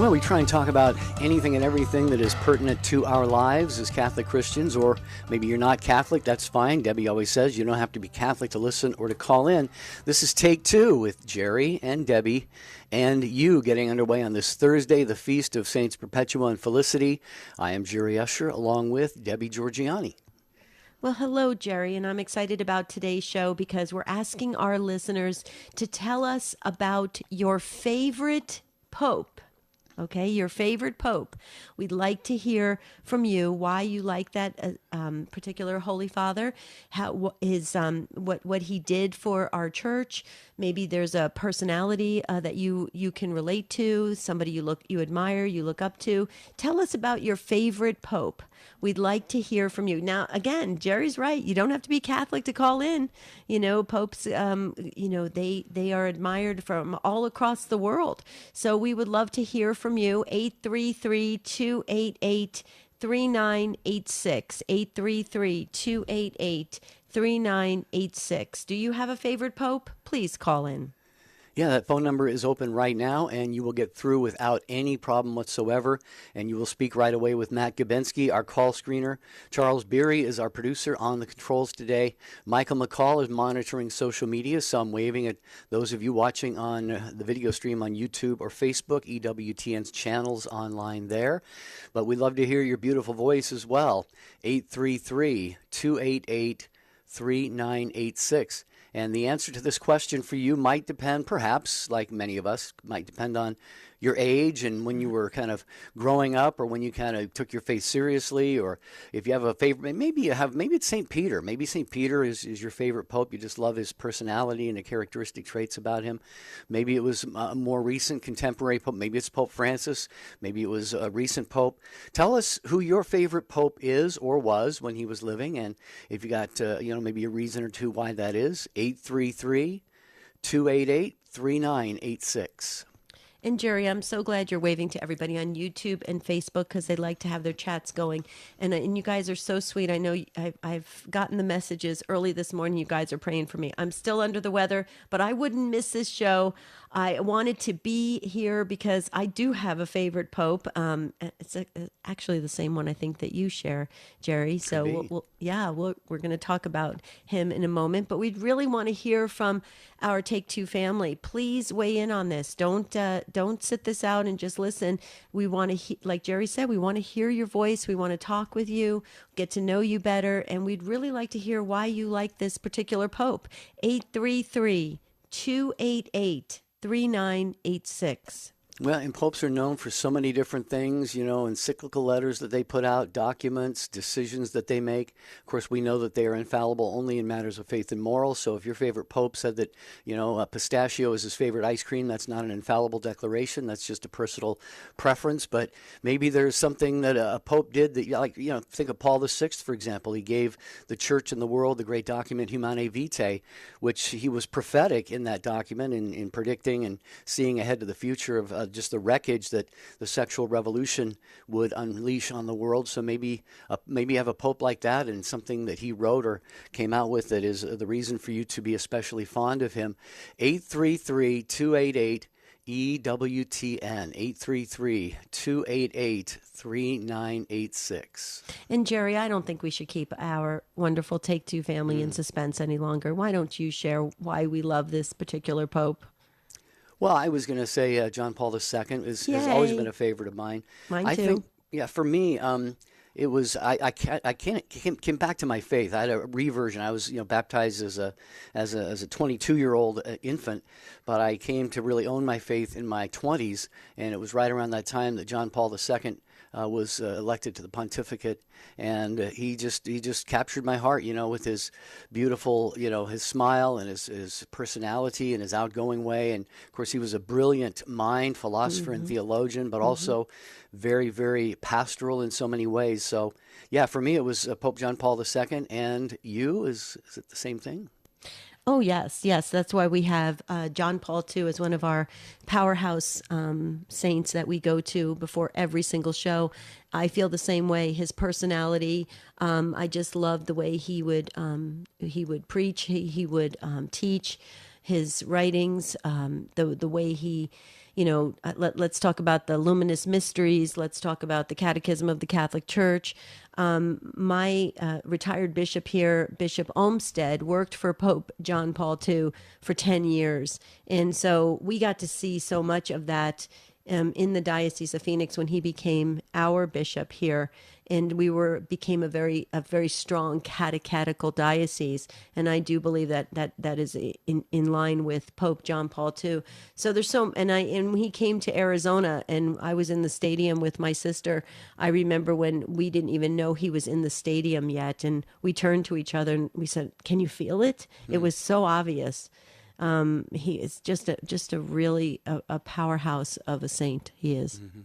Well, we try and talk about anything and everything that is pertinent to our lives as Catholic Christians, or maybe you're not Catholic, that's fine. Debbie always says you don't have to be Catholic to listen or to call in. This is Take Two with Jerry and Debbie and you getting underway on this Thursday, the Feast of Saints Perpetua and Felicity. I am Jerry Usher along with Debbie Georgiani. Well, hello, Jerry, and I'm excited about today's show because we're asking our listeners to tell us about your favorite pope. Okay, your favorite pope. We'd like to hear from you why you like that particular Holy Father, what he did for our church. Maybe there's a personality that you can relate to, somebody you admire, you look up to. Tell us about your favorite pope. We'd like to hear from you. Now, again, Jerry's right. You don't have to be Catholic to call in. You know, popes, they are admired from all across the world. So we would love to hear from you. 833-288-3986. 833-288-3986. Do you have a favorite pope? Please call in. Yeah, that phone number is open right now, and you will get through without any problem whatsoever, and you will speak right away with Matt Gabinski, our call screener. Charles Beery is our producer on the controls today. Michael McCall is monitoring social media, so I'm waving at those of you watching on the video stream on YouTube or Facebook, EWTN's channels online there. But we'd love to hear your beautiful voice as well. 833-288-3986. And the answer to this question for you might depend, perhaps, like many of us, might depend on your age and when you were kind of growing up or when you kind of took your faith seriously, or if you have a favorite, maybe it's St. Peter. Maybe St. Peter is your favorite pope. You just love his personality and the characteristic traits about him. Maybe it was a more recent contemporary pope. Maybe it's Pope Francis. Maybe it was a recent pope. Tell us who your favorite pope is or was when he was living, and if you got maybe a reason or two why that is. 833-288-3986. And Jerry, I'm so glad you're waving to everybody on YouTube and Facebook because they like to have their chats going. And you guys are so sweet. I know I've gotten the messages early this morning. You guys are praying for me. I'm still under the weather, but I wouldn't miss this show. I wanted to be here because I do have a favorite pope. It's actually the same one I think that you share, Jerry. So we're going to talk about him in a moment. But we'd really want to hear from our Take Two family. Please weigh in on this. Don't sit this out and just listen. We want to, like Jerry said, we want to hear your voice. We want to talk with you, get to know you better, and we'd really like to hear why you like this particular pope. 833-288-3986. Well, and popes are known for so many different things, encyclical letters that they put out, documents, decisions that they make. Of course, we know that they are infallible only in matters of faith and morals. So if your favorite pope said that, pistachio is his favorite ice cream, that's not an infallible declaration. That's just a personal preference. But maybe there's something that a pope did that, think of Paul VI, for example. He gave the church and the world the great document Humanae Vitae, which he was prophetic in that document in predicting and seeing ahead to the future of just the wreckage that the sexual revolution would unleash on the world. So maybe have a pope like that and something that he wrote or came out with that is the reason for you to be especially fond of him. 833-288 EWTN 833-288-3986. And Jerry, I don't think we should keep our wonderful Take Two family in suspense any longer. Why don't you share why we love this particular pope? Well, I was going to say John Paul II has always been a favorite of mine. Mine I too. think, for me, it was I came back to my faith. I had a reversion. I was baptized as a 22-year-old infant, but I came to really own my faith in my 20s, and it was right around that time that John Paul II was elected to the pontificate, and he just captured my heart, with his beautiful, his smile and his personality and his outgoing way. And of course, he was a brilliant mind, philosopher and theologian, but also very, very pastoral in so many ways. So, yeah, for me, it was Pope John Paul II. And you, is it the same thing? Oh, yes. That's why we have John Paul II as one of our powerhouse saints that we go to before every single show. I feel the same way. His personality, I just loved the way he would preach, he would teach, his writings, the way he let's talk about the luminous mysteries. Let's talk about the Catechism of the Catholic Church. My retired bishop here, Bishop Olmsted, worked for Pope John Paul II for 10 years. And so we got to see so much of that in the Diocese of Phoenix when he became our bishop here. And we became a very strong catechetical diocese, and I do believe that is in line with Pope John Paul II. So there's and when he came to Arizona, and I was in the stadium with my sister. I remember when we didn't even know he was in the stadium yet, and we turned to each other and we said, "Can you feel it?" It was so obvious. He is just a really a powerhouse of a saint. He is. Mm-hmm.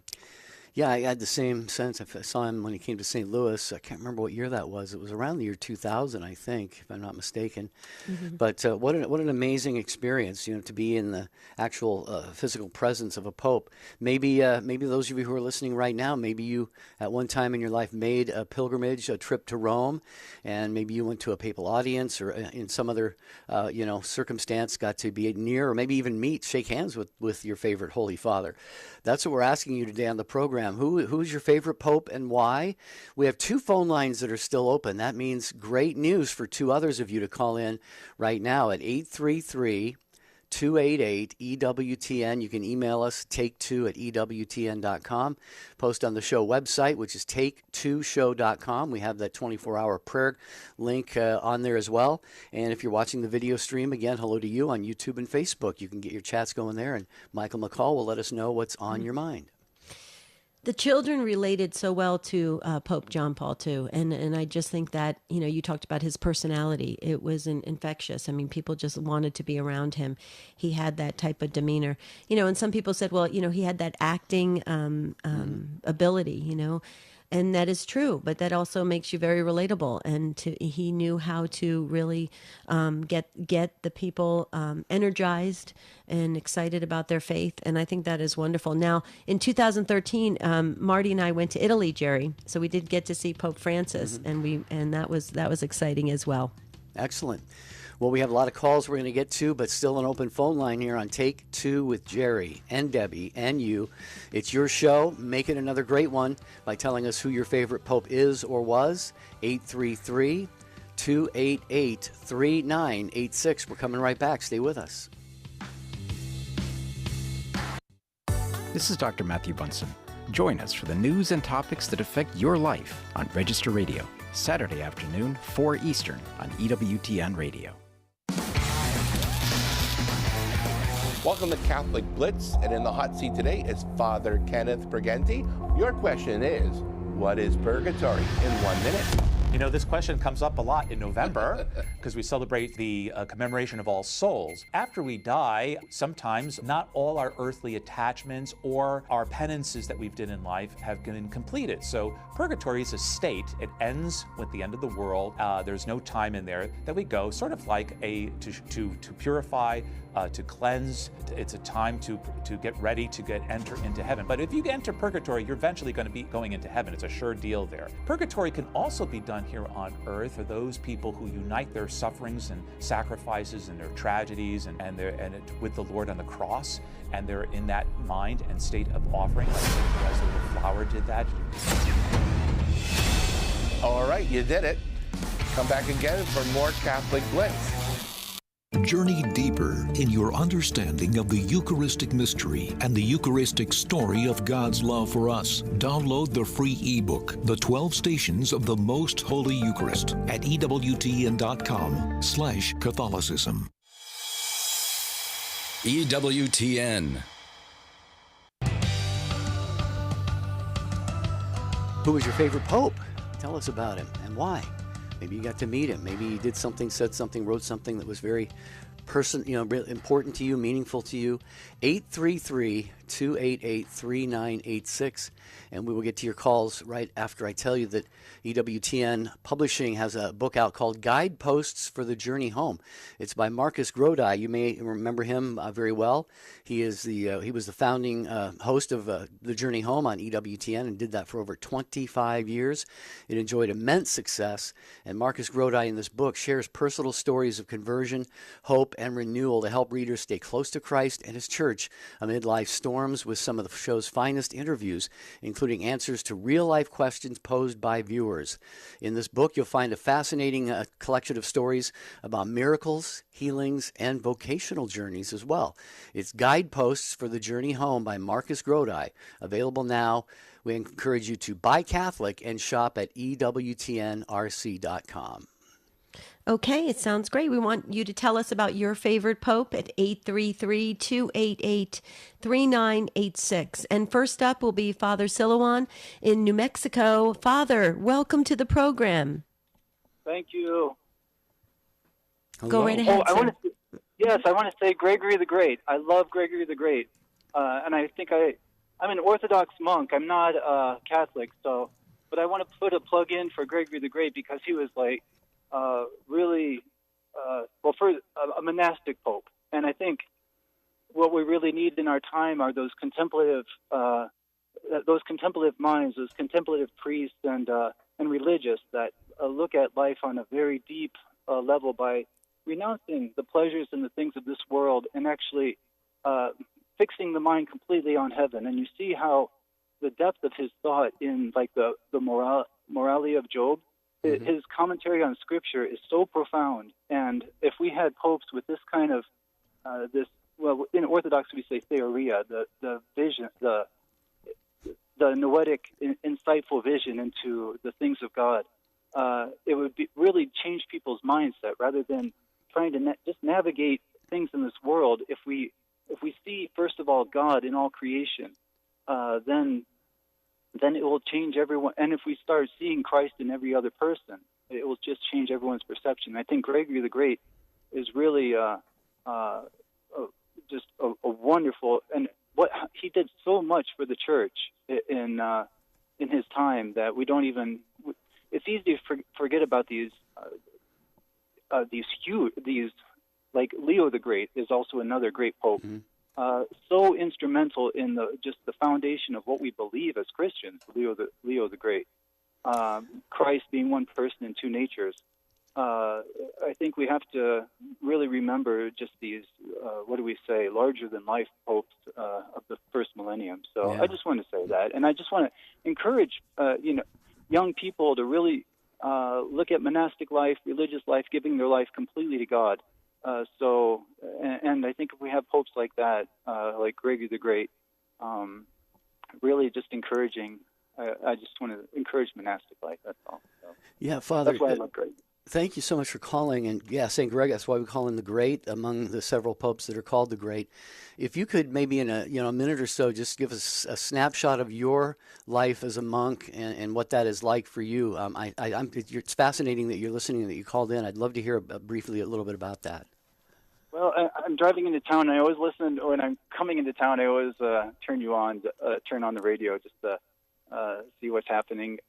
Yeah, I had the same sense. I saw him when he came to St. Louis. I can't remember what year that was. It was around the year 2000, I think, if I'm not mistaken. Mm-hmm. But what an amazing experience, to be in the actual physical presence of a pope. Maybe those of you who are listening right now, maybe you at one time in your life made a pilgrimage, a trip to Rome, and maybe you went to a papal audience or in some other circumstance got to be near or maybe even shake hands with your favorite Holy Father. That's what we're asking you today on the program. Who's your favorite pope and why? We have 2 phone lines that are still open. That means great news for 2 others of you to call in right now at 833-288-EWTN. You can email us, take2@EWTN.com. Post on the show website, which is take2show.com. We have that 24-hour prayer link on there as well. And if you're watching the video stream, again, hello to you on YouTube and Facebook. You can get your chats going there, and Michael McCall will let us know what's on your mind. The children related so well to Pope John Paul II, and I just think that, you talked about his personality. It was infectious. I mean, people just wanted to be around him. He had that type of demeanor, and some people said, well, he had that acting ability, and that is true, but that also makes you very relatable. And he knew how to really get the people energized and excited about their faith, and I think that is wonderful. Now, in 2013, Marty and I went to Italy, Jerry, so we did get to see Pope Francis, and that was exciting as well. Excellent. Well, we have a lot of calls we're going to get to, but still an open phone line here on Take 2 with Jerry and Debbie and you. It's your show. Make it another great one by telling us who your favorite pope is or was. 833-288-3986. We're coming right back. Stay with us. This is Dr. Matthew Bunson. Join us for the news and topics that affect your life on Register Radio, Saturday afternoon, 4 Eastern on EWTN Radio. Welcome to Catholic Blitz, and in the hot seat today is Father Kenneth Briganti. Your question is, what is purgatory? In 1 minute. This question comes up a lot in November because we celebrate the commemoration of All Souls. After we die, sometimes not all our earthly attachments or our penances that we've done in life have been completed. So purgatory is a state. It ends with the end of the world. There's no time in there that we go, sort of like to purify, to cleanse. It's a time to get ready to enter into heaven. But if you enter purgatory, you're eventually going to be going into heaven. It's a sure deal there. Purgatory can also be done here on earth for those people who unite their sufferings and sacrifices and their tragedies with the Lord on the cross, and they're in that mind and state of offering, like as the little flower did that. All right, you did it. Come back again for more Catholic Blitz. Journey deeper in your understanding of the Eucharistic mystery and the Eucharistic story of God's love for us. Download the free ebook, The 12 Stations of the Most Holy Eucharist, at EWTN.com/Catholicism. EWTN. Who was your favorite pope? Tell us about him and why. Maybe you got to meet him. Maybe he did something, said something, wrote something that was very really important to you, meaningful to you. 833-288-3986. And we will get to your calls right after I tell you that EWTN Publishing has a book out called Guideposts for the Journey Home. It's by Marcus Grodi. You may remember him very well. He was the founding host of The Journey Home on EWTN and did that for over 25 years. It enjoyed immense success. And Marcus Grodi in this book shares personal stories of conversion, hope, and renewal to help readers stay close to Christ and His Church amid life's storms Norms with some of the show's finest interviews, including answers to real-life questions posed by viewers. In this book, you'll find a fascinating collection of stories about miracles, healings, and vocational journeys as well. It's Guideposts for the Journey Home by Marcus Grodi, available now. We encourage you to buy Catholic and shop at EWTNRC.com. Okay, it sounds great. We want you to tell us about your favorite pope at 833-288-3986. And first up will be Father Silouan in New Mexico. Father, welcome to the program. Thank you. Hello. Go right ahead, I sir. want to say Gregory the Great. I love Gregory the Great. And I think I'm an Orthodox monk. I'm not Catholic, but I want to put a plug in for Gregory the Great because he was really, for a monastic pope. And I think what we really need in our time are those contemplative minds, those contemplative priests and religious that look at life on a very deep level by renouncing the pleasures and the things of this world and actually fixing the mind completely on heaven. And you see how the depth of his thought in the morality of Job, his commentary on Scripture is so profound. And if we had popes with this kind of in Orthodox we say theoria, the vision, the noetic, insightful vision into the things of God, it would really change people's mindset rather than trying to just navigate things in this world. If we see first of all God in all creation, then it will change everyone. And if we start seeing Christ in every other person, it will just change everyone's perception. I think Gregory the Great is really just a wonderful, and what he did so much for the Church in his time that we don't even. It's easy to forget about these like Leo the Great is also another great pope. So instrumental in the foundation of what we believe as Christians. Leo the Great, Christ being one person in two natures. I think we have to really remember just these, larger than life popes of the first millennium. So I just want to say that, and I just want to encourage young people to really look at monastic life, religious life, giving their life completely to God. And I think if we have popes like that, like Gregory the Great, really just encouraging. I just want to encourage monastic life. That's all. So Yeah, Father. that's why I love Gregory. Thank you so much for calling. And St. Greg, that's why we call him the Great among the several popes that are called the Great. If you could maybe in a minute or so just give us a snapshot of your life as a monk and what that is like for you. It's fascinating that you're listening and that you called in. I'd love to hear briefly a little bit about that. Well, I'm driving into town. I always listen. When I'm coming into town, I always turn on the radio just to see what's happening.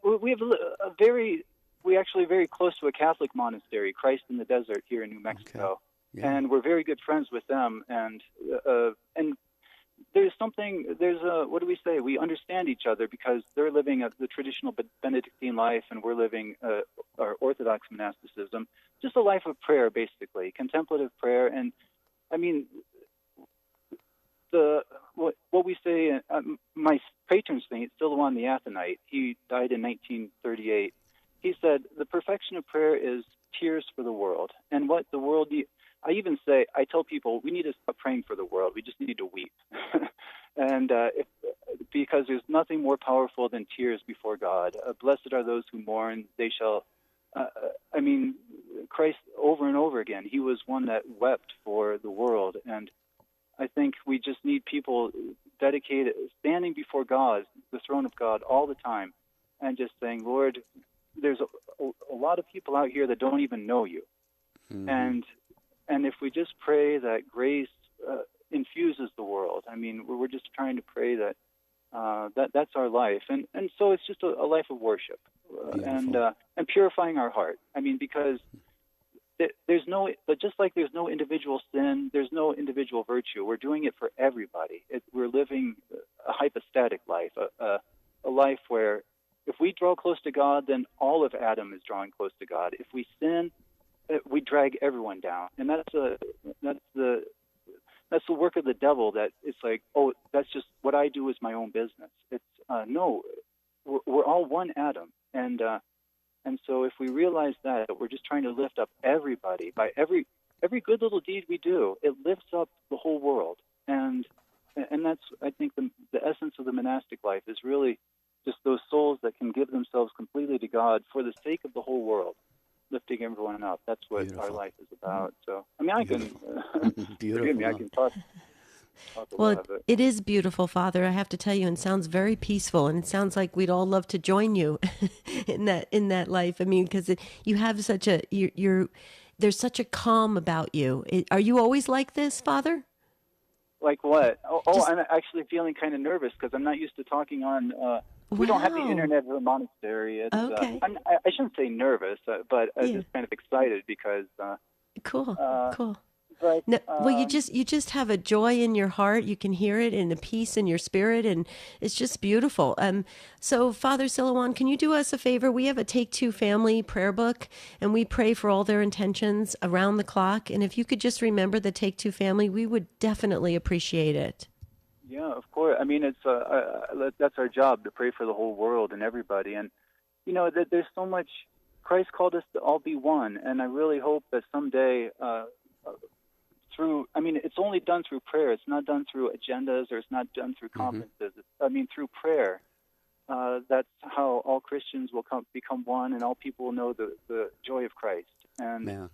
We're actually very close to a Catholic monastery, Christ in the Desert, here in New Mexico, Okay. Yeah. and we're very good friends with them. And there's what do we say? We understand each other because they're living the traditional Benedictine life, and we're living our Orthodox monasticism, just a life of prayer, basically, contemplative prayer. And I mean, what we say, my patron saint, Silouan the Athonite, he died in 1938. He said, the perfection of prayer is tears for the world. And what the world needs, I tell people, we need to stop praying for the world. We just need to weep. And because there's nothing more powerful than tears before God. Blessed are those who mourn, they shall, Christ over and over again, he was one that wept for the world. And I think we just need people dedicated, standing before God, the throne of God all the time, and just saying, Lord, there's a lot of people out here that don't even know you. Mm-hmm. And if we just pray that grace infuses the world, we're just trying to pray that that's our life. And so it's just a life of worship and purifying our heart. Because just like there's no individual sin, there's no individual virtue. We're doing it for everybody. We're living a hypostatic life, a life where if we draw close to God, then all of Adam is drawing close to God. If we sin, we drag everyone down, and that's the the work of the devil. That it's like, oh, that's just what I do is my own business. It's no, we're all one atom, and so if we realize that we're just trying to lift up everybody by every good little deed we do, it lifts up the whole world, and that's, I think, the essence of the monastic life is really just those souls that can give themselves completely to God for the sake of the whole world, lifting everyone up. That's what our life is about. So, I mean, I can forgive me, I can talk a Well, lot of it. it is beautiful, Father. I have to tell you, and sounds very peaceful, and it sounds like we'd all love to join you in that life. I mean, because you have such a there's such a calm about you. Are you always like this, Father? Like what? I'm actually feeling kind of nervous because I'm not used to talking on. We don't have the internet at the monastery. It's, okay. I shouldn't say nervous, but I'm just kind of excited because. Cool. But, no, well, you just have a joy in your heart. You can hear it, and a peace in your spirit, and it's just beautiful. So, Father Silouan, can you do us a favor? We have a Take Two family prayer book, and we pray for all their intentions around the clock. And if you could just remember the Take Two family, we would definitely appreciate it. Yeah, of course. I mean, it's that's our job, to pray for the whole world and everybody. And there's so much. Christ called us to all be one, and I really hope that someday. It's only done through prayer. It's not done through agendas, or it's not done through conferences. Through prayer. That's how all Christians will become one, and all people will know the joy of Christ. And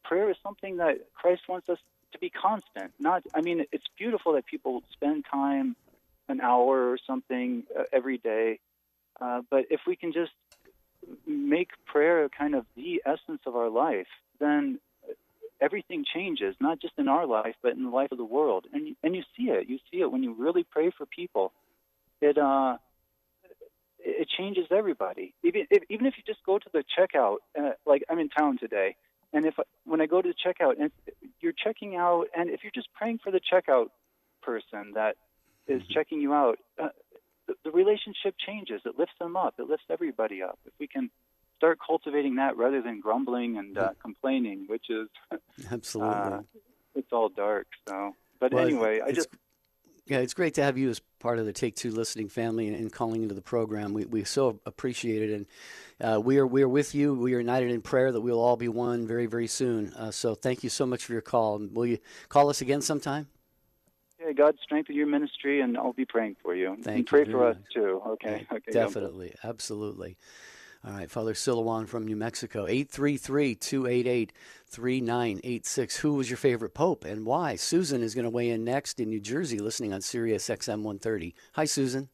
prayer is something that Christ wants us to be constant. It's beautiful that people spend time, an hour or something every day, but if we can just make prayer kind of the essence of our life, then everything changes, not just in our life, but in the life of the world. And you see it. You see it when you really pray for people. It changes everybody. Even if you just go to the checkout, like I'm in town today, and when I go to the checkout, and you're checking out, and if you're just praying for the checkout person that is checking you out, the relationship changes. It lifts them up. It lifts everybody up. If we can start cultivating that rather than grumbling and complaining, which is absolutely, it's all dark. So, but anyway, it's great to have you as part of the Take Two listening family and calling into the program. We so appreciate it, and we are with you. We are united in prayer that we'll all be one very, very soon. So thank you so much for your call. Will you call us again sometime? Yeah, God strengthen your ministry, and I'll be praying for you. Thank and pray you for us much. too. Okay. Definitely, absolutely. All right, Father Silouan from New Mexico, 833-288-3986. Who was your favorite pope and why? Susan is going to weigh in next in New Jersey, listening on Sirius XM 130. Hi, Susan.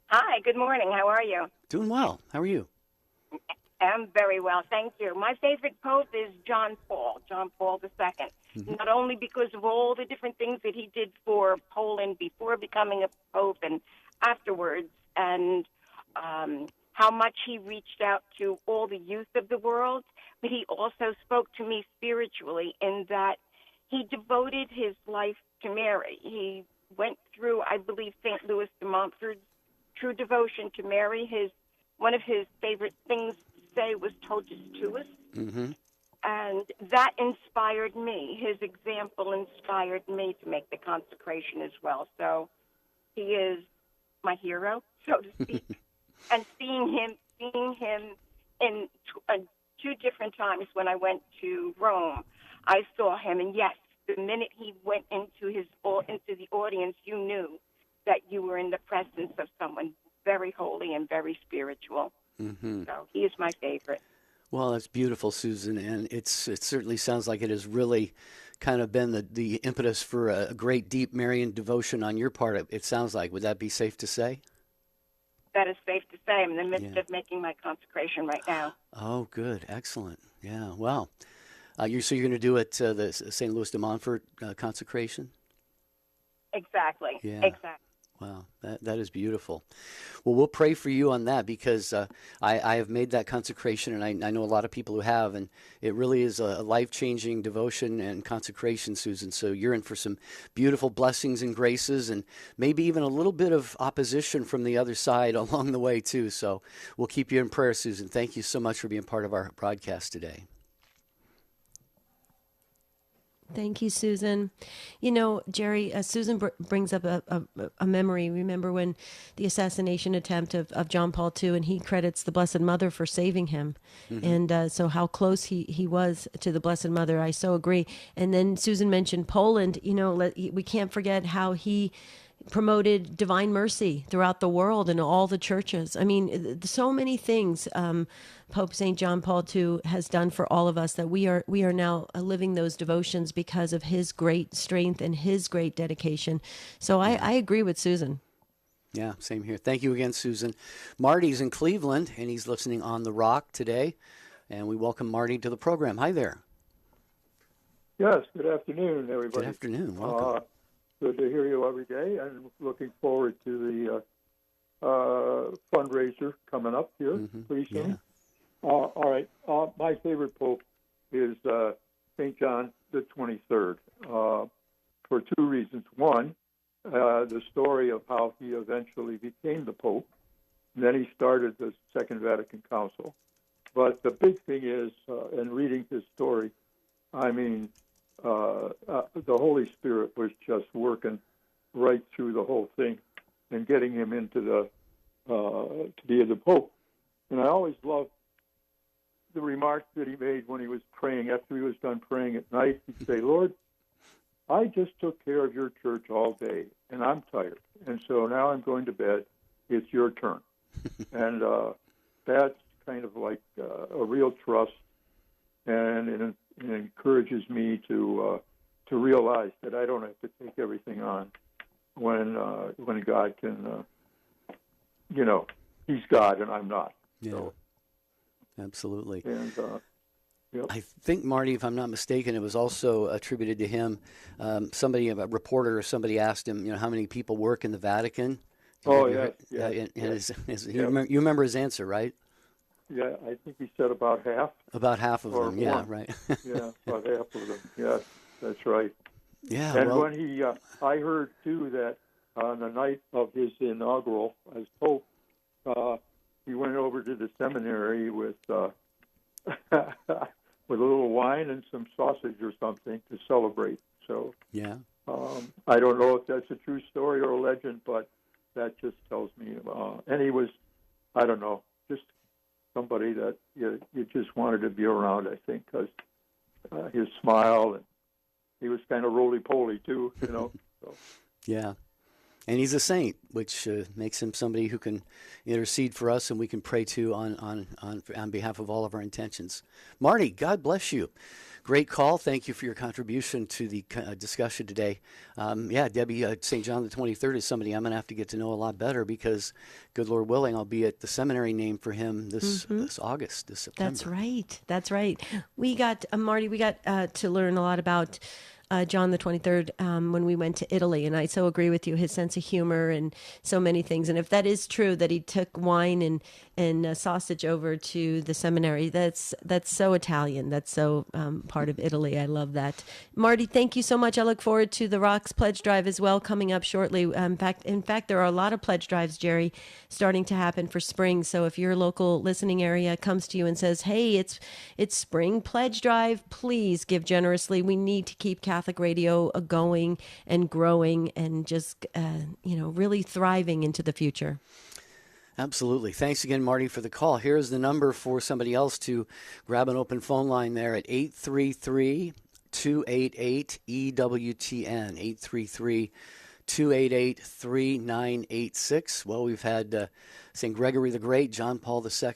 Hi, good morning. How are you? Doing well. How are you? I'm very well, thank you. My favorite pope is John Paul II. Mm-hmm. Not only because of all the different things that he did for Poland before becoming a pope and afterwards, and how much he reached out to all the youth of the world, but he also spoke to me spiritually in that he devoted his life to Mary. He went through, I believe, St. Louis de Montfort's true devotion to Mary. One of his favorite things to say was totus tuus, and that inspired me. His example inspired me to make the consecration as well. So he is my hero, so to speak. And seeing him in two different times when I went to Rome, I saw him, and yes, the minute he went into the audience, you knew that you were in the presence of someone very holy and very spiritual. Mm-hmm. So he is my favorite. Well, that's beautiful, Susan, and it certainly sounds like it has really kind of been the impetus for a great, deep Marian devotion on your part. It sounds like. Would that be safe to say? That is safe to say. I'm in the midst of making my consecration right now. Oh, good. Excellent. Yeah. Well, you're going to do it, the St. Louis de Montfort consecration? Exactly. Yeah. Exactly. Wow, that is beautiful. Well, we'll pray for you on that because I have made that consecration, and I know a lot of people who have, and it really is a life-changing devotion and consecration, Susan. So you're in for some beautiful blessings and graces, and maybe even a little bit of opposition from the other side along the way, too. So we'll keep you in prayer, Susan. Thank you so much for being part of our broadcast today. Thank you, Susan. You know, Jerry, Susan brings up a memory. Remember when the assassination attempt of John Paul II, and he credits the Blessed Mother for saving him. And so how close he was to the Blessed Mother, I so agree. And then Susan mentioned Poland. You know, we can't forget how he promoted divine mercy throughout the world and all the churches. I mean, so many things Pope St. John Paul II has done for all of us that we are now living those devotions because of his great strength and his great dedication. So I agree with Susan. Yeah, same here. Thank you again, Susan. Marty's in Cleveland, and he's listening on The Rock today. And we welcome Marty to the program. Hi there. Yes, good afternoon, everybody. Good afternoon. Welcome. Good to hear you every day, and looking forward to the fundraiser coming up here pretty soon. Yeah. All right. My favorite pope is St. John the 23rd for two reasons. One, the story of how he eventually became the pope, and then he started the Second Vatican Council. But the big thing is, in reading his story, I mean, the Holy Spirit was just working right through the whole thing and getting him into to be the Pope. And I always loved the remarks that he made when he was praying. After he was done praying at night, he'd say, Lord, I just took care of your church all day, and I'm tired. And so now I'm going to bed. It's your turn. And that's kind of like a real trust, and it encourages me to realize that I don't have to take everything on when God can, he's God and I'm not. Yeah, so, absolutely. And yep. I think, Marty, if I'm not mistaken, it was also attributed to him. A reporter or somebody asked him, how many people work in the Vatican? Yeah. You remember his answer, right? Yeah, I think he said about half. About half of them, yeah, right. Yeah, about half of them. Yes, that's right. Yeah, and when he, I heard too that on the night of his inaugural as Pope, he went over to the seminary with with a little wine and some sausage or something to celebrate. So yeah, I don't know if that's a true story or a legend, but that just tells me. And he was, I don't know, just somebody that you just wanted to be around, I think, because his smile, and he was kind of roly-poly too, So. Yeah. And he's a saint, which makes him somebody who can intercede for us and we can pray to on behalf of all of our intentions. Marty, God bless you. Great call. Thank you for your contribution to the discussion today. Debbie, St. John the 23rd is somebody I'm going to have to get to know a lot better because, good Lord willing, I'll be at the seminary named for him this August, this September. That's right. We got, Marty, to learn a lot about John the 23rd when we went to Italy, and I so agree with you, his sense of humor and so many things. And if that is true, that he took wine and sausage over to the seminary, that's so Italian. That's so part of Italy. I love that. Marty, thank you so much. I look forward to the Rocks Pledge Drive as well coming up shortly. In fact, there are a lot of pledge drives, Jerry, starting to happen for spring. So if your local listening area comes to you and says, hey, it's spring pledge drive, please give generously. We need to keep Catholic radio going and growing and just, really thriving into the future. Absolutely. Thanks again, Marty, for the call. Here's the number for somebody else to grab an open phone line there at 833-288-EWTN, 833-288-3986. Well, we've had St. Gregory the Great, John Paul II,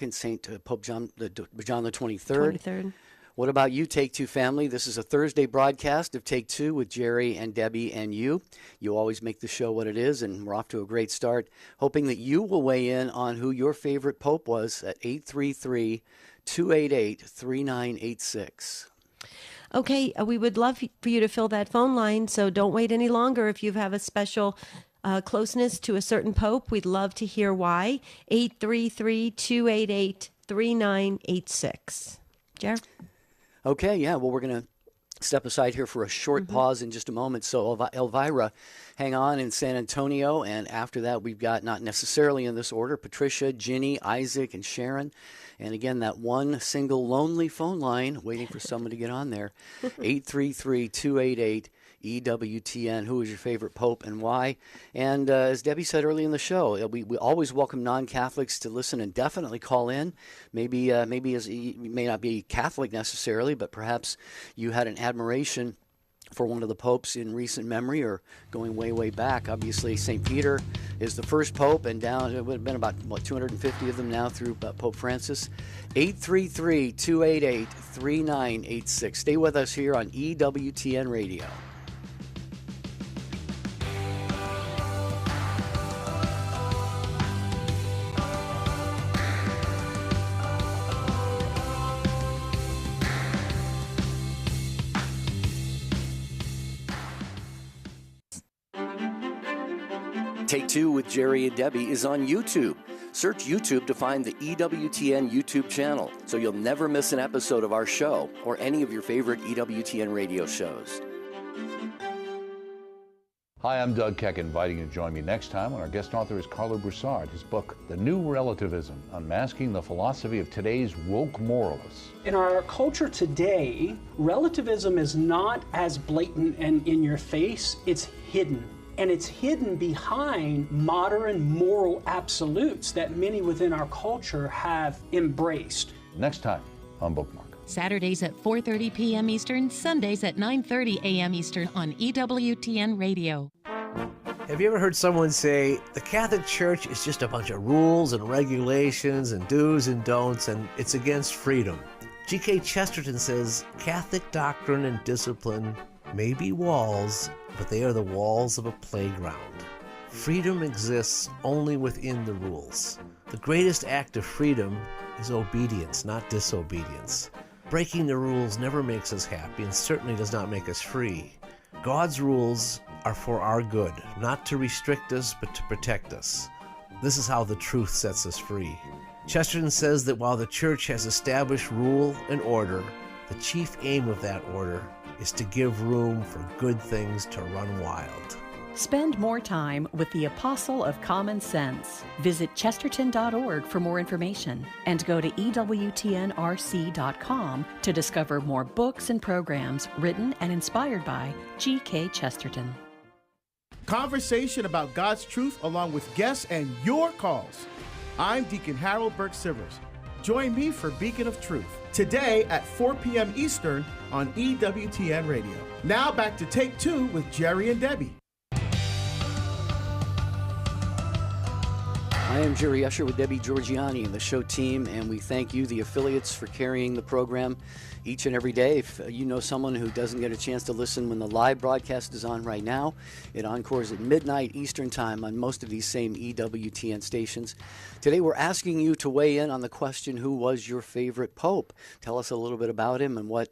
Pope John the 23rd. What about you, Take Two family? This is a Thursday broadcast of Take Two with Jerry and Debbie and you. You always make the show what it is, and we're off to a great start. Hoping that you will weigh in on who your favorite Pope was at 833-288-3986. Okay, we would love for you to fill that phone line, so don't wait any longer. If you have a special closeness to a certain Pope, we'd love to hear why. 833-288-3986. Jer? Okay, yeah, well, we're going to step aside here for a short pause in just a moment. So, Elvira, hang on in San Antonio. And after that, we've got, not necessarily in this order, Patricia, Ginny, Isaac, and Sharon. And again, that one single lonely phone line waiting for someone to get on there, 833-288 EWTN. Who is your favorite pope and why? And as Debbie said early in the show, we always welcome non-Catholics to listen and definitely call in. Maybe as you may not be Catholic necessarily, but perhaps you had an admiration for one of the popes in recent memory or going way, way back. Obviously, St. Peter is the first pope, and down it would have been about 250 of them now through Pope Francis. 833-288-3986. Stay with us here on EWTN Radio. Take Two with Jerry and Debbie is on YouTube. Search YouTube to find the EWTN YouTube channel so you'll never miss an episode of our show or any of your favorite EWTN radio shows. Hi, I'm Doug Keck, inviting you to join me next time when our guest author is Carlo Broussard. His book, The New Relativism, Unmasking the Philosophy of Today's Woke Moralists. In our culture today, relativism is not as blatant and in your face, it's hidden. And it's hidden behind modern moral absolutes that many within our culture have embraced. Next time on Bookmark. Saturdays at 4:30 p.m. Eastern, Sundays at 9:30 a.m. Eastern on EWTN Radio. Have you ever heard someone say, the Catholic Church is just a bunch of rules and regulations and do's and don'ts, and it's against freedom? G.K. Chesterton says, Catholic doctrine and discipline may be walls, but they are the walls of a playground. Freedom exists only within the rules. The greatest act of freedom is obedience, not disobedience. Breaking the rules never makes us happy and certainly does not make us free. God's rules are for our good, not to restrict us, but to protect us. This is how the truth sets us free. Chesterton says that while the Church has established rule and order, the chief aim of that order is to give room for good things to run wild. Spend more time with the Apostle of Common Sense. Visit chesterton.org for more information and go to EWTNRC.com to discover more books and programs written and inspired by G.K. Chesterton. Conversation about God's truth along with guests and your calls. I'm Deacon Harold Burke-Sivers. Join me for Beacon of Truth today at 4 p.m. Eastern on EWTN Radio. Now back to Take Two with Jerry and Debbie. I am Jerry Usher with Debbie Georgiani and the show team, and we thank you, the affiliates, for carrying the program each and every day. If you know someone who doesn't get a chance to listen when the live broadcast is on right now, it encores at midnight Eastern Time on most of these same EWTN stations. Today we're asking you to weigh in on the question, who was your favorite pope? Tell us a little bit about him and what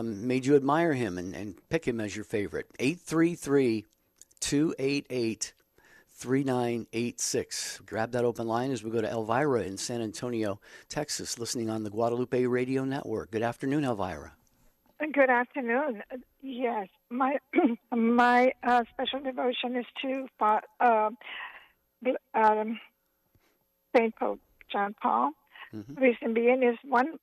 made you admire him and pick him as your favorite. 833-288-3986. Grab that open line as we go to Elvira in San Antonio, Texas, listening on the Guadalupe Radio Network. Good afternoon, Elvira. Good afternoon. Yes, my my special devotion is to Saint Pope John Paul. Reason being is one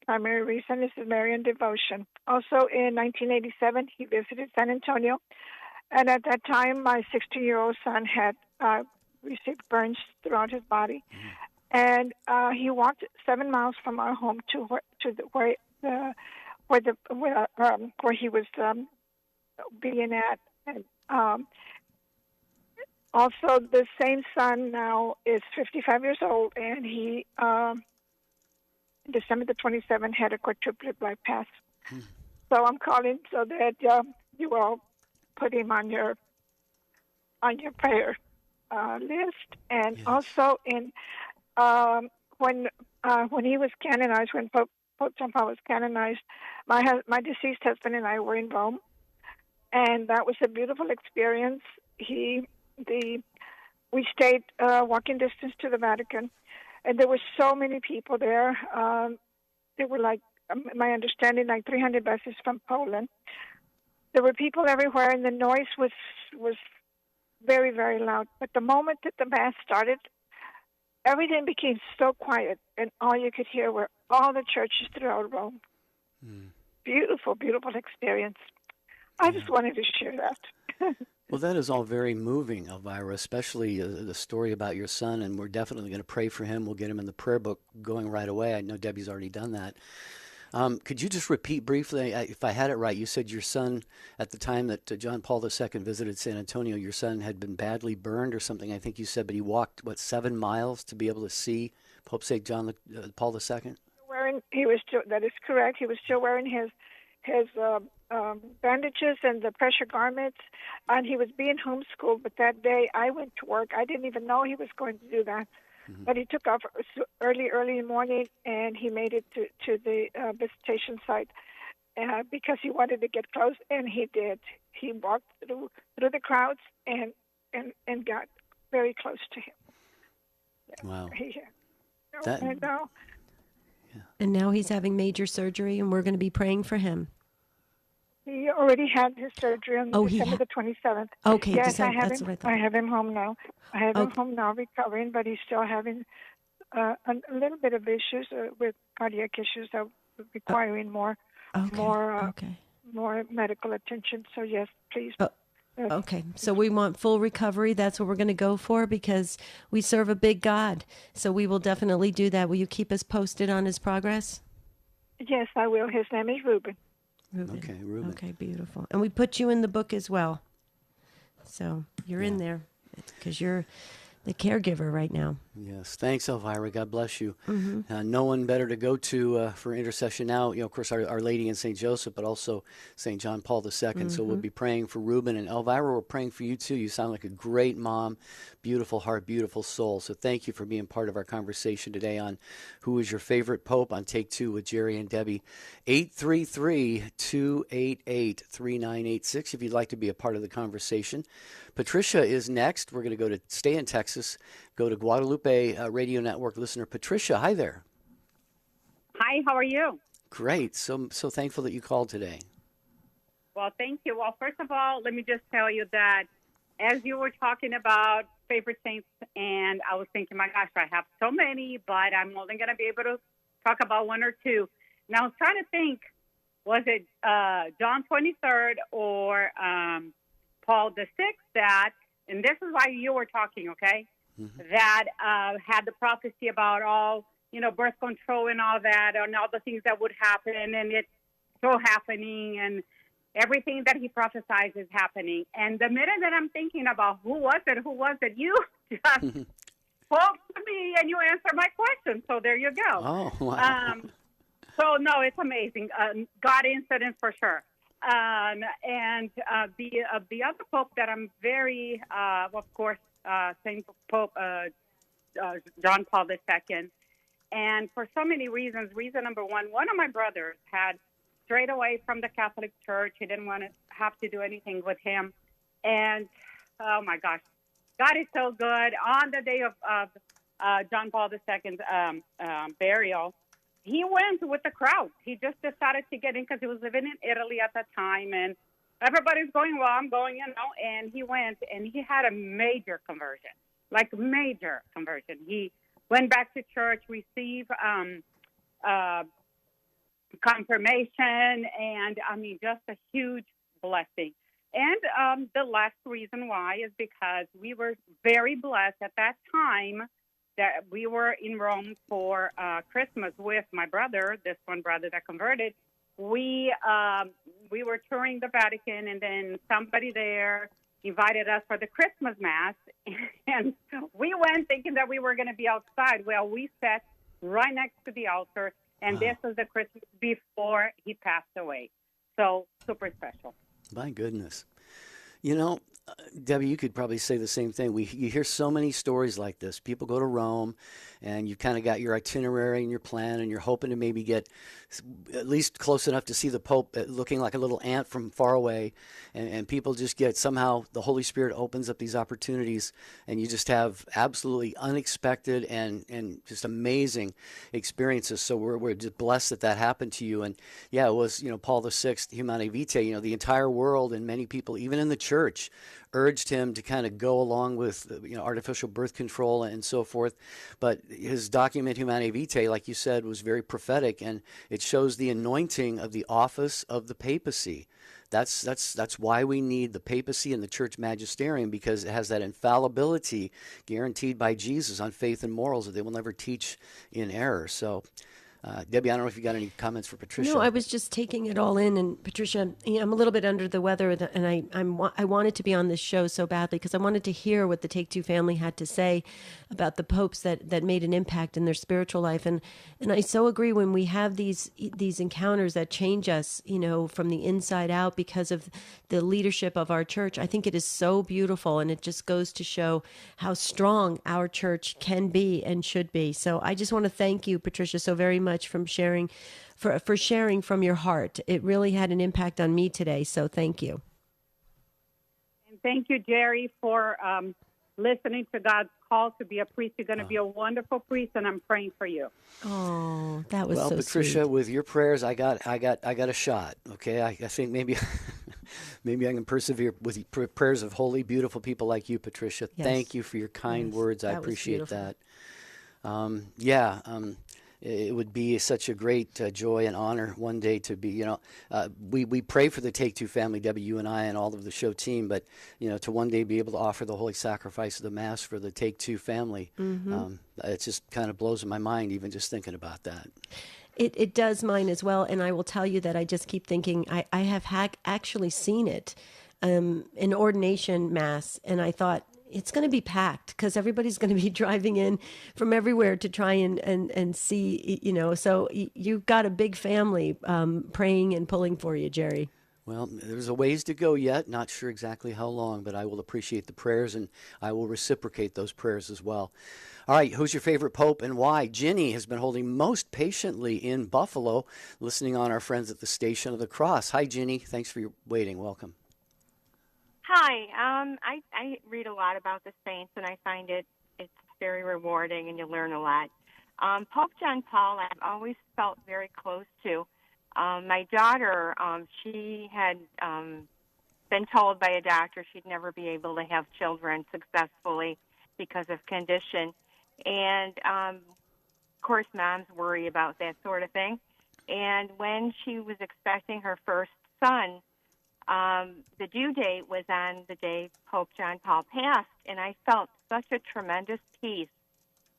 primary reason is his Marian devotion. Also, in 1987, he visited San Antonio. And at that time, my 16-year-old son had received burns throughout his body, and he walked 7 miles from our home to where he was being at. And, also, the same son now is 55 years old, and he December the 27th had a quadruple bypass. So I'm calling so that you will put him on your prayer list, and also in when he was canonized, when Pope John Paul was canonized, my deceased husband and I were in Rome, and that was a beautiful experience. We stayed walking distance to the Vatican, and there were so many people there. There were like my understanding, like 300 buses from Poland. There were people everywhere, and the noise was very, very loud. But the moment that the Mass started, everything became so quiet, and all you could hear were all the churches throughout Rome. Beautiful, beautiful experience. I just wanted to share that. Well, that is all very moving, Elvira, especially the story about your son, and we're definitely going to pray for him. We'll get him in the prayer book going right away. I know Debbie's already done that. Could you just repeat briefly, if I had it right, you said your son, at the time that John Paul II visited San Antonio, your son had been badly burned or something, I think you said, but he walked, 7 miles to be able to see Pope St. John Paul II? That is correct. He was still wearing his bandages and the pressure garments, and he was being homeschooled. But that day I went to work. I didn't even know he was going to do that. But he took off early in the morning, and he made it to the visitation site because he wanted to get close, and he did. He walked through the crowds and got very close to him. Wow. And now he's having major surgery, and we're going to be praying for him. He already had his surgery on December the 27th. Okay, yes, December, I that's have him. what I thought. I have him home now. I have him home now, recovering, but he's still having a little bit of issues with cardiac issues that are requiring more medical attention. So yes, please. Okay, so we want full recovery. That's what we're going to go for because we serve a big God. So we will definitely do that. Will you keep us posted on his progress? Yes, I will. His name is Ruben. Okay, Ruben. Okay, beautiful. And we put you in the book as well. So you're in there because you're the caregiver right now. Yes. Thanks, Elvira. God bless you. Mm-hmm. No one better to go to for intercession now. Of course, Our Lady and St. Joseph, but also St. John Paul II. So we'll be praying for Ruben. And Elvira, we're praying for you, too. You sound like a great mom, beautiful heart, beautiful soul. So thank you for being part of our conversation today on who is your favorite pope on Take Two with Jerry and Debbie. 833-288-3986 if you'd like to be a part of the conversation. Patricia is next. We're going to stay in Texas, go to Guadalupe Radio Network listener Patricia. Hi there. Hi, how are you? Great. So thankful that you called today. Well, thank you. Well, first of all, let me just tell you that as you were talking about favorite saints, and I was thinking, my gosh, I have so many, but I'm only going to be able to talk about one or two. Now, I was trying to think, was it John 23rd or Paul VI that, and this is why you were talking, okay, that had the prophecy about all, birth control and all that, and all the things that would happen, and it's so happening, and everything that he prophesies is happening. And the minute that I'm thinking about who was it, you just spoke to me and you answered my question. So there you go. Oh, wow. So, no, it's amazing. God incident for sure. And the other pope that I'm very, of course, Saint Pope John Paul II. And for so many reasons. Reason number one of my brothers had strayed away from the Catholic Church. He didn't want to have to do anything with him. And, oh, my gosh, God is so good. On the day of John Paul II's burial, he went with the crowd. He just decided to get in because he was living in Italy at that time. And everybody's going, well, I'm going, And he went, and he had a major conversion, He went back to church, received confirmation, and, just a huge blessing. And the last reason why is because we were very blessed at that time that we were in Rome for Christmas with my brother, this one brother that converted. We were touring the Vatican, and then somebody there invited us for the Christmas Mass, and we went thinking that we were going to be outside. Well, we sat right next to the altar, and this was the Christmas before he passed away. So super special. My goodness. Debbie, you could probably say the same thing. You hear so many stories like this. People go to Rome, and you kind of got your itinerary and your plan, and you're hoping to maybe get at least close enough to see the Pope looking like a little ant from far away, and people just get, somehow the Holy Spirit opens up these opportunities, and you just have absolutely unexpected and just amazing experiences. So we're just blessed that happened to you. And yeah, it was, Paul VI, Humanae Vitae, the entire world and many people, even in the church, urged him to kind of go along with artificial birth control and so forth. But his document Humanae Vitae, like you said, was very prophetic, and it shows the anointing of the office of the papacy. That's why we need the papacy and the church magisterium, because it has that infallibility guaranteed by Jesus on faith and morals that they will never teach in error. So Debbie, I don't know if you got any comments for Patricia. No, I was just taking it all in. And Patricia, I'm a little bit under the weather, and I wanted to be on this show so badly because I wanted to hear what the Take Two family had to say about the popes that made an impact in their spiritual life. And I so agree, when we have these encounters that change us, from the inside out because of the leadership of our church. I think it is so beautiful, and it just goes to show how strong our church can be and should be. So I just want to thank you, Patricia, so very much for sharing from your heart. It really had an impact on me today, so thank you. And thank you, Jerry, for listening to God's call to be a priest. You're going to be a wonderful priest, and I'm praying for you. Oh, that was so Patricia, sweet. with your prayers, I got a shot. Okay, I think maybe maybe I can persevere with prayers of holy, beautiful people like you, Patricia. Yes. Thank you for your kind words. I appreciate that. It would be such a great joy and honor one day to be, we pray for the Take Two family, Debbie, you and I, and all of the show team, but, to one day be able to offer the holy sacrifice of the Mass for the Take Two family. Mm-hmm. It just kind of blows my mind even just thinking about that. It does mine as well, and I will tell you that I just keep thinking, I have actually seen it in ordination Mass, and I thought, it's going to be packed because everybody's going to be driving in from everywhere to try and see, so you've got a big family praying and pulling for you, Jerry. Well, there's a ways to go yet. Not sure exactly how long, but I will appreciate the prayers, and I will reciprocate those prayers as well. All right, who's your favorite pope and why? Ginny has been holding most patiently in Buffalo, listening on our friends at the Station of the Cross. Hi, Ginny. Thanks for waiting. Welcome. Hi. I read a lot about the saints, and I find it's very rewarding, and you learn a lot. Pope John Paul, I've always felt very close to. My daughter, she had been told by a doctor she'd never be able to have children successfully because of condition. And, of course, moms worry about that sort of thing. And when she was expecting her first son, the due date was on the day Pope John Paul passed, and I felt such a tremendous peace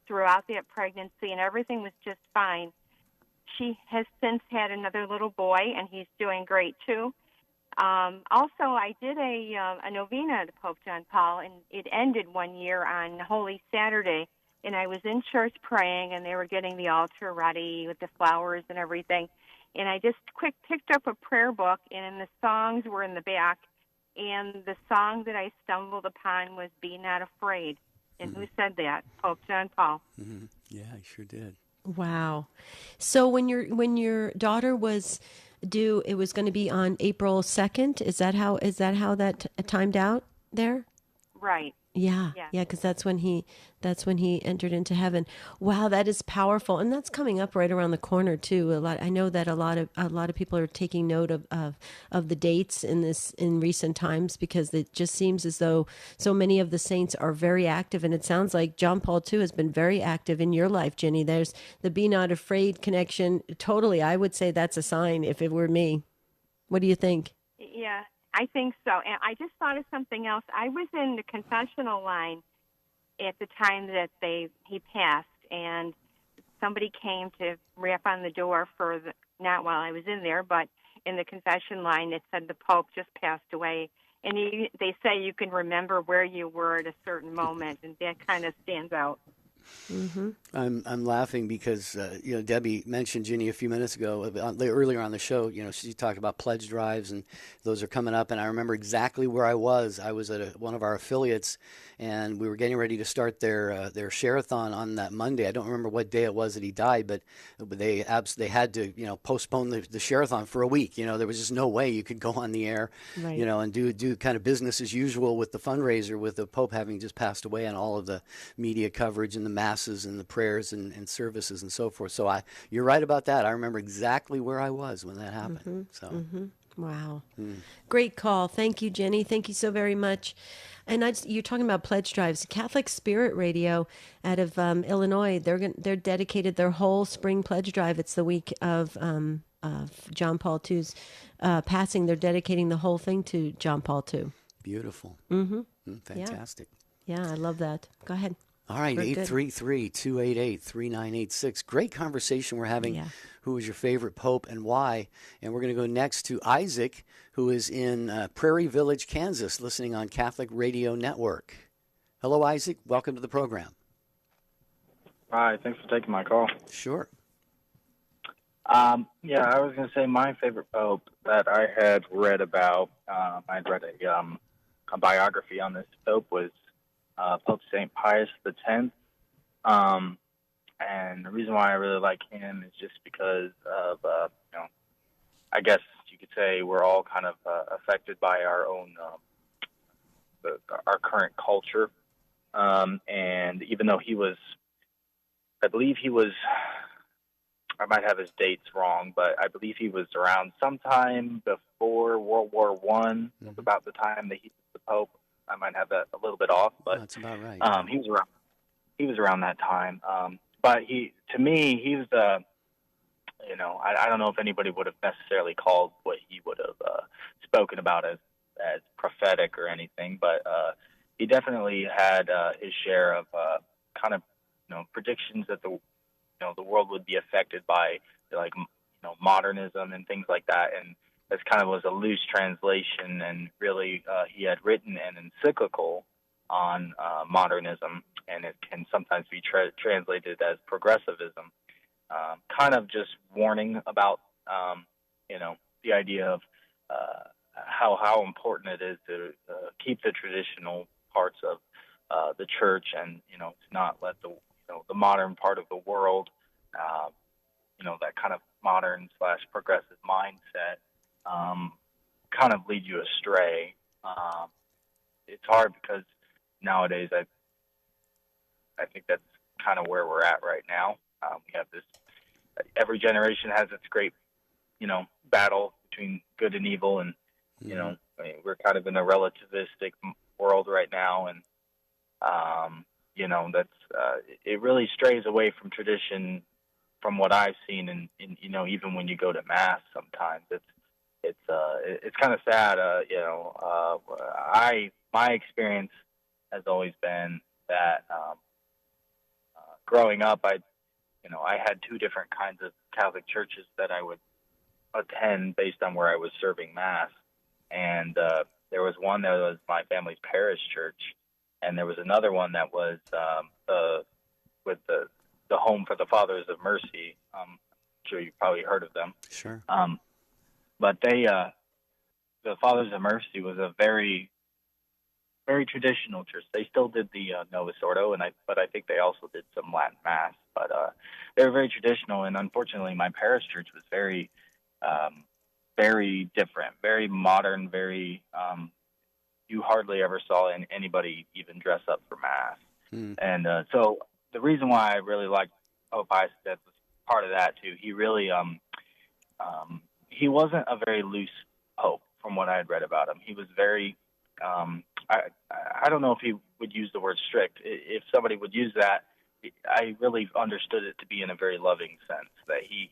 throughout that pregnancy, and everything was just fine. She has since had another little boy, and he's doing great, too. Also, I did a novena to Pope John Paul, and it ended one year on Holy Saturday, and I was in church praying, and they were getting the altar ready with the flowers and everything. And I just picked up a prayer book, and the songs were in the back. And the song that I stumbled upon was "Be Not Afraid." And who said that? Pope John Paul. Mm-hmm. Yeah, I sure did. Wow. So when your daughter was due, it was going to be on April 2nd. Is that how that timed out there? Right. Yeah. Because that's when he entered into heaven. Wow, that is powerful, and that's coming up right around the corner too. I know that a lot of people are taking note of the dates in recent times, because it just seems as though so many of the saints are very active, and it sounds like John Paul II has been very active in your life, Ginny. There's the "Be Not Afraid" connection. Totally, I would say that's a sign if it were me. What do you think? Yeah. I think so. And I just thought of something else. I was in the confessional line at the time that he passed, and somebody came to rap on the door not while I was in there, but in the confession line, it said the Pope just passed away. And they say you can remember where you were at a certain moment, and that kind of stands out. I'm laughing because Debbie mentioned Ginny a few minutes ago earlier on the show. She talked about pledge drives, and those are coming up. And I remember exactly where I was. I was at one of our affiliates, and we were getting ready to start their share-a-thon on that Monday. I don't remember what day it was that he died, but they had to postpone the share-a-thon for a week. There was just no way you could go on the air, Right. and do kind of business as usual with the fundraiser, with the Pope having just passed away, and all of the media coverage and the masses and the prayers and services and so forth. So you're right about that. I remember exactly where I was when that happened. Wow. Great call. Thank you, Jenny. Thank you so very much. And you're talking about pledge drives. Catholic Spirit Radio out of Illinois, they're dedicated their whole spring pledge drive. It's the week of John Paul II's passing. They're dedicating the whole thing to John Paul II. Beautiful. Fantastic. Yeah, I love that. Go ahead. All right, Very good. 833-288-3986. Great conversation we're having. Who is your favorite pope and why? And we're going to go next to Isaac, who is in Prairie Village, Kansas, listening on Catholic Radio Network. Hello, Isaac. Welcome to the program. Hi, thanks for taking my call. Sure. I was going to say my favorite pope that I had read about, I'd read a biography on this pope was Pope St. Pius X. And the reason why I really like him is just because of, I guess you could say we're all kind of affected by our own, our current culture. And even though I believe he was, I might have his dates wrong, but I believe he was around sometime before World War I, about the time that he was the Pope. I might have that a little bit off, but that's about right. He was around that time. But he was I don't know if anybody would have necessarily called what he would have spoken about as prophetic or anything, but he definitely had his share of kind of predictions that the world would be affected by modernism and things like that, and this kind of was a loose translation, and really he had written an encyclical on modernism, and it can sometimes be translated as progressivism, kind of just warning about the idea of how important it is to keep the traditional parts of the church, and to not let the modern part of the world, that kind of modern / progressive mindset kind of lead you astray. It's hard because nowadays I think that's kind of where we're at right now. We have this, every generation has its great, battle between good and evil, and we're kind of in a relativistic world right now, and that's it really strays away from tradition, from what I've seen, and even when you go to mass, sometimes it's kind of sad. My experience has always been that growing up, I had two different kinds of Catholic churches that I would attend based on where I was serving mass, and there was one that was my family's parish church, and there was another one that was with the Home for the Fathers of Mercy. I'm sure you've probably heard of them. Sure. But the Fathers of Mercy was a very, very traditional church. They still did the Novus Ordo, but I think they also did some Latin Mass. But they were very traditional, and unfortunately, my parish church was very, very different, very modern, very. You hardly ever saw anybody even dress up for Mass, and so the reason why I really liked Pope Pius X was part of that too. He really, he wasn't a very loose pope, from what I had read about him. He was very. I don't know if he would use the word strict. If somebody would use that, I really understood it to be in a very loving sense, that he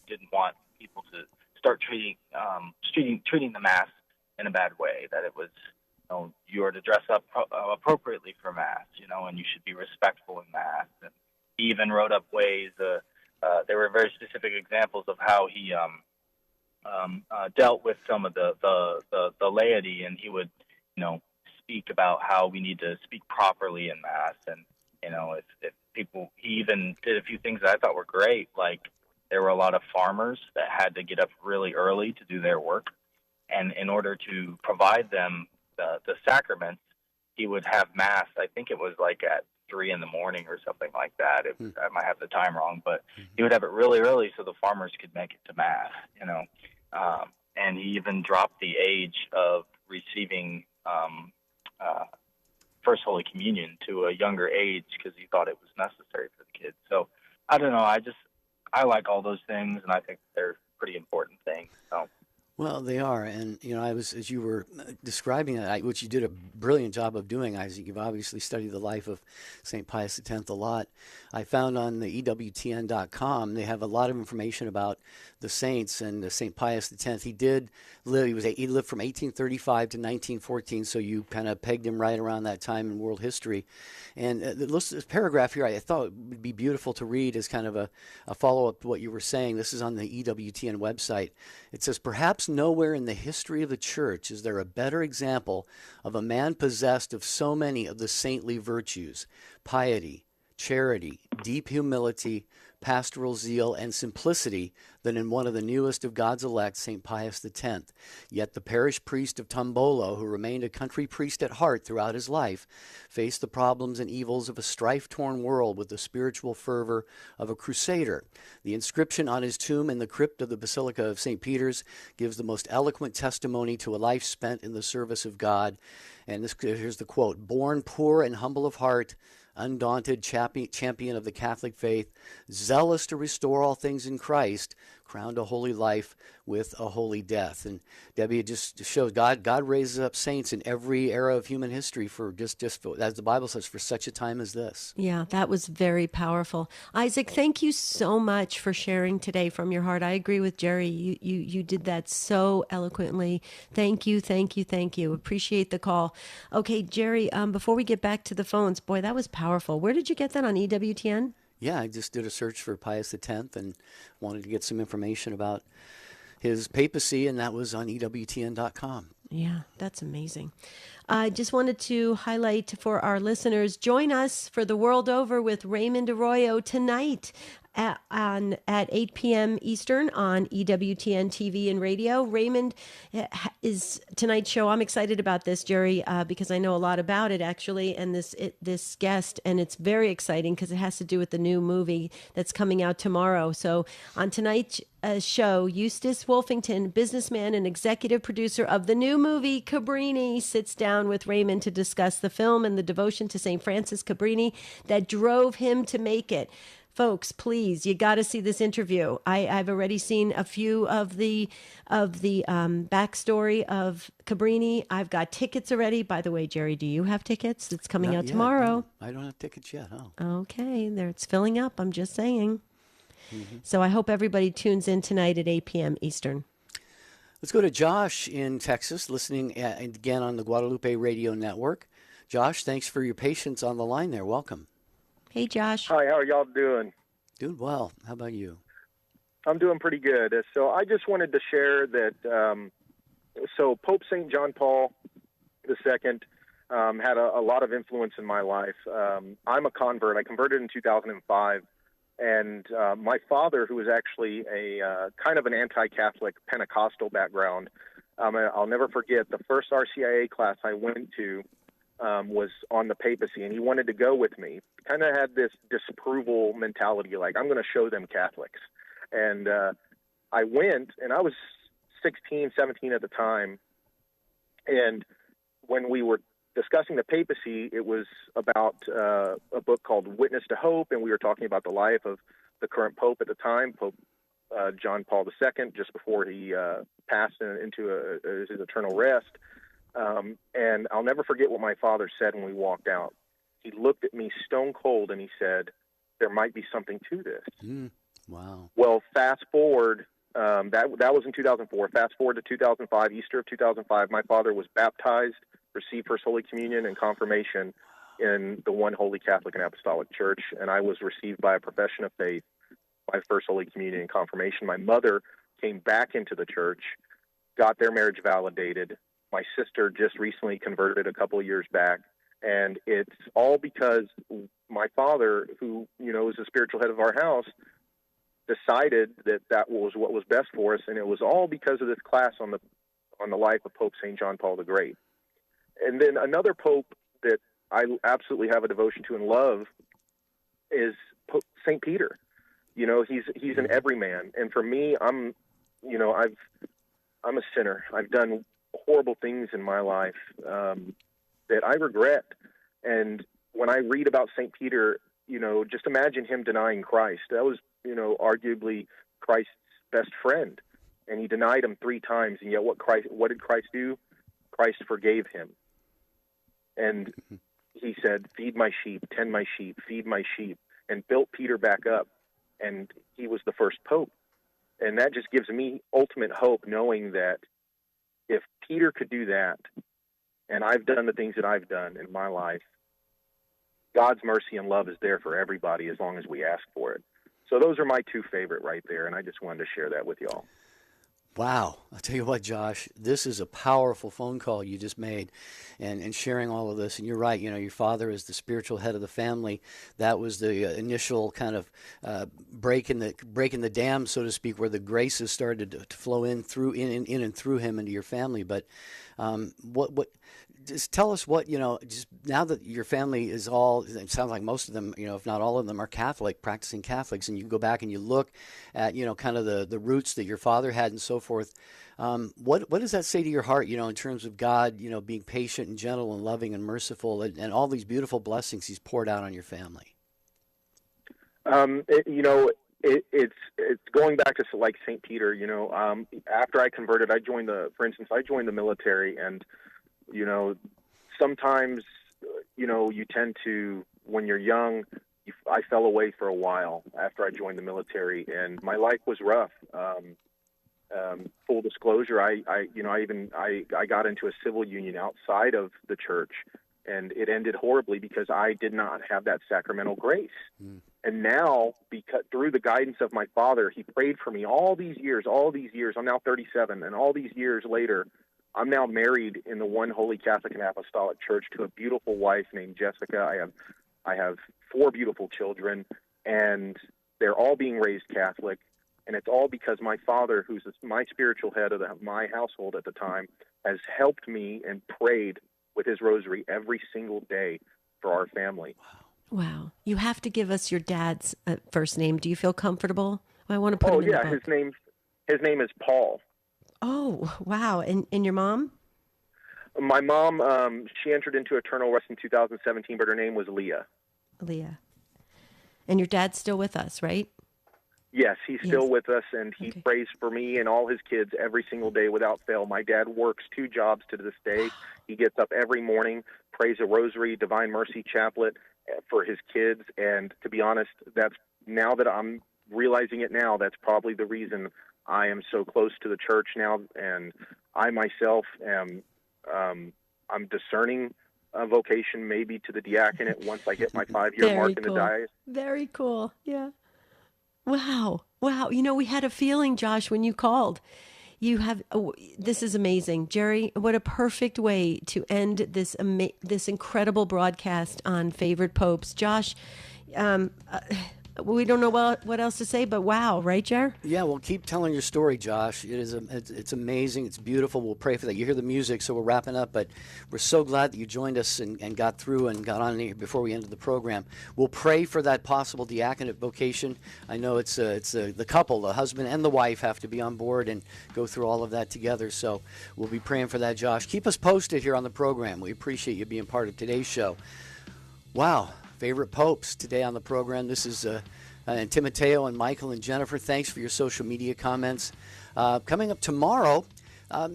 didn't want people to start treating the Mass in a bad way, that it was, you are to dress up appropriately for Mass, and you should be respectful in Mass. And he even wrote up ways, there were very specific examples of how he dealt with some of the laity, and he would, speak about how we need to speak properly in Mass, and if he even did a few things that I thought were great. Like, there were a lot of farmers that had to get up really early to do their work. And in order to provide them the sacraments, he would have Mass. I think it was like at 3 a.m. or something like that. I might have the time wrong, but he would have it really early so the farmers could make it to Mass, and he even dropped the age of receiving First Holy Communion to a younger age because he thought it was necessary for the kids. So I don't know. I like all those things, and I think they're pretty important things. So. Well, they are, and I was, as you were describing it, which you did a brilliant job of doing, Isaac. You've obviously studied the life of St. Pius X a lot. I found on the EWTN.com they have a lot of information about the saints and St. Pius X. He did live. He lived from 1835 to 1914, so you kind of pegged him right around that time in world history. And this paragraph here, I thought would be beautiful to read as kind of a follow-up to what you were saying. This is on the EWTN website. It says, perhaps nowhere in the history of the church is there a better example of a man possessed of so many of the saintly virtues: piety, charity, deep humility, pastoral zeal, and simplicity than in one of the newest of God's elect, St. Pius X. Yet the parish priest of Tombolo, who remained a country priest at heart throughout his life, faced the problems and evils of a strife-torn world with the spiritual fervor of a crusader. The inscription on his tomb in the crypt of the Basilica of St. Peter's gives the most eloquent testimony to a life spent in the service of God. And here's the quote: "Born poor and humble of heart, undaunted champion of the Catholic faith, zealous to restore all things in Christ, crowned a holy life with a holy death." And Debbie, it just shows God raises up saints in every era of human history for just as the Bible says, for such a time as this. Yeah, that was very powerful. Isaac, thank you so much for sharing today from your heart. I agree with Jerry. You did that so eloquently. Thank you. Appreciate the call. Okay, Jerry, before we get back to the phones, boy, that was powerful. Where did you get that, on EWTN? Yeah, I just did a search for Pius X and wanted to get some information about his papacy, and that was on EWTN.com. Yeah, that's amazing. I just wanted to highlight for our listeners, join us for The World Over with Raymond Arroyo tonight at 8 p.m. Eastern on EWTN TV and radio. Raymond is tonight's show. I'm excited about this, Jerry, because I know a lot about it, actually, and this guest, and it's very exciting because it has to do with the new movie that's coming out tomorrow. So on tonight's show, Eustace Wolfington, businessman and executive producer of the new movie Cabrini, sits down with Raymond to discuss the film and the devotion to St. Francis Cabrini that drove him to make it. Folks, please, you got to see this interview. I've already seen a few of the backstory of Cabrini. I've got tickets already. By the way, Jerry, do you have tickets? It's coming out tomorrow. No, I don't have tickets yet. Oh. Okay, it's filling up. I'm just saying. So I hope everybody tunes in tonight at 8 p.m. Eastern. Let's go to Josh in Texas, listening again on the Guadalupe Radio Network. Josh, thanks for your patience on the line there. Welcome. Hey, Josh. Hi, how are y'all doing? Doing well. How about you? I'm doing pretty good. So I just wanted to share that, so Pope St. John Paul II had a lot of influence in my life. I'm a convert. I converted in 2005. And my father, who was actually a kind of an anti-Catholic Pentecostal background, I'll never forget the first RCIA class I went to was on the papacy, and he wanted to go with me. Kind of had this disapproval mentality, like, I'm going to show them Catholics. And I went, and I was 16, 17 at the time. And when we were discussing the papacy, it was about a book called Witness to Hope, and we were talking about the life of the current pope at the time, Pope John Paul II, just before he passed into his eternal rest. And I'll never forget what my father said when we walked out. He looked at me stone cold, and he said, there might be something to this. Wow. Well, fast forward, that was in 2004. Fast forward to 2005, Easter of 2005, my father was baptized, received First Holy Communion and confirmation in the one Holy Catholic and Apostolic Church, and I was received by a profession of faith, by First Holy Communion and confirmation. My mother came back into the church, got their marriage validated. My sister just recently converted a couple of years back, And it's all because my father, who, is the spiritual head of our house, decided that was what was best for us. And it was all because of this class on the life of Pope St. John Paul the Great. And then another pope that I absolutely have a devotion to and love is Pope St. Peter. He's an everyman. And for me, I'm a sinner. I've done horrible things in my life that I regret. And when I read about St. Peter, just imagine him denying Christ. That was, arguably Christ's best friend. And he denied him 3 times. And yet what did Christ do? Christ forgave him. And he said, feed my sheep, tend my sheep, feed my sheep, and built Peter back up. And he was the first pope. And that just gives me ultimate hope, knowing that if Peter could do that, and I've done the things that I've done in my life, God's mercy and love is there for everybody as long as we ask for it. So those are my 2 favorite right there, and I just wanted to share that with y'all. Wow. I'll tell you what, Josh, this is a powerful phone call you just made and sharing all of this. And you're right, your father is the spiritual head of the family. That was the initial kind of breaking the dam, so to speak, where the graces started to flow in and through him into your family. But what just tell us what, just now that your family is all, it sounds like most of them, if not all of them are Catholic, practicing Catholics, and you go back and you look at, kind of the roots that your father had and so forth. What does that say to your heart, in terms of God, being patient and gentle and loving and merciful and all these beautiful blessings he's poured out on your family? It's going back to like St. Peter, after I converted, I joined the military, and, sometimes, you tend to, when you're young, I fell away for a while after I joined the military, and my life was rough. Full disclosure, I got into a civil union outside of the church, and it ended horribly because I did not have that sacramental grace. And now, because through the guidance of my father, he prayed for me all these years, I'm now 37, and all these years later, I'm now married in the one Holy Catholic and Apostolic Church to a beautiful wife named Jessica. I have 4 beautiful children, and they're all being raised Catholic. And it's all because my father, who's my spiritual head of my household at the time, has helped me and prayed with his rosary every single day for our family. Wow. You have to give us your dad's first name. Do you feel comfortable? I want to put him in the book. His name is Paul. Oh, wow. And your mom? My mom, she entered into eternal rest in 2017, but her name was Leah. Leah. And your dad's still with us, right? Yes, he's still with us, and he prays for me and all his kids every single day without fail. My dad works 2 jobs to this day. He gets up every morning, prays a rosary, Divine Mercy Chaplet for his kids, and to be honest, that's, now that I'm realizing it now, that's probably the reason I am so close to the church now, and I myself am I'm discerning a vocation maybe to the diaconate once I hit my 5-year mark in the diocese. Very cool. Yeah. Wow. We had a feeling, Josh, when you called. This is amazing. Jerry, what a perfect way to end this incredible broadcast on favorite popes. Josh, we don't know what else to say, but wow, right, Jer? Yeah, well, keep telling your story, Josh. It's amazing. It's beautiful. We'll pray for that. You hear the music, so we're wrapping up, but we're so glad that you joined us and got through and got on here before we ended the program. We'll pray for that possible diaconate vocation. I know it's the couple, the husband and the wife, have to be on board and go through all of that together, so we'll be praying for that, Josh. Keep us posted here on the program. We appreciate you being part of today's show. Wow. Favorite popes today on the program. This is and Timoteo and Michael and Jennifer. Thanks for your social media comments. Coming up tomorrow, a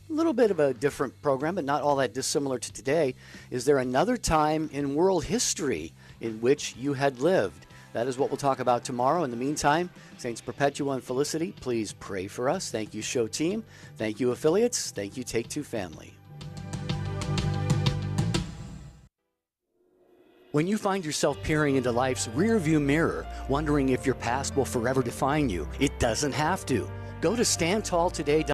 little bit of a different program, but not all that dissimilar to today. Is there another time in world history in which you had lived? That is what we'll talk about tomorrow. In the meantime, Saints Perpetua and Felicity, please pray for us. Thank you, show team. Thank you, affiliates. Thank you, Take Two family. When you find yourself peering into life's rearview mirror, wondering if your past will forever define you, it doesn't have to. Go to StandTallToday.com